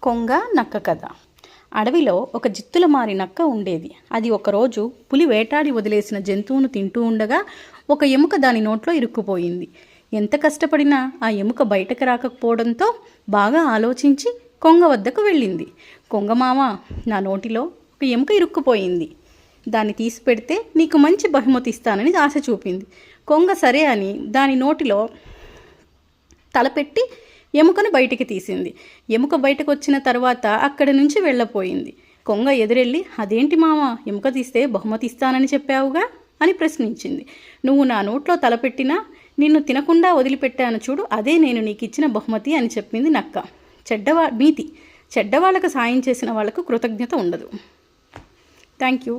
కొంగ నక్క కథ. అడవిలో ఒక జిత్తుల మారి నక్క ఉండేది. అది ఒకరోజు పులి వేటాడి వదిలేసిన జంతువును తింటూ ఉండగా ఒక ఎముక దాని నోట్లో ఇరుక్కుపోయింది. ఎంత కష్టపడినా ఆ ఎముక బయటకు రాకపోవడంతో బాగా ఆలోచించి కొంగ వద్దకు వెళ్ళింది. కొంగమామ, నా నోటిలో ఒక ఎముక ఇరుక్కుపోయింది, దాన్ని తీసి పెడితే నీకు మంచి బహుమతి ఇస్తానని ఆశ చూపింది. కొంగ సరే అని దాని నోటిలో తలపెట్టి ఎముకను బయటికి తీసింది. ఎముక బయటకు వచ్చిన తర్వాత అక్కడి నుంచి వెళ్ళపోయింది. కొంగ ఎదురెళ్ళి, అదేంటి మామ, ఎముక తీస్తే బహుమతి ఇస్తానని చెప్పావుగా అని ప్రశ్నించింది. నువ్వు నా నోట్లో తలపెట్టినా నిన్ను తినకుండా వదిలిపెట్టాను చూడు, అదే నేను నీకు ఇచ్చిన బహుమతి అని చెప్పింది నక్క. నీతి, చెడ్డవాళ్ళకు సాయం చేసిన వాళ్లకు కృతజ్ఞత ఉండదు. Thank you.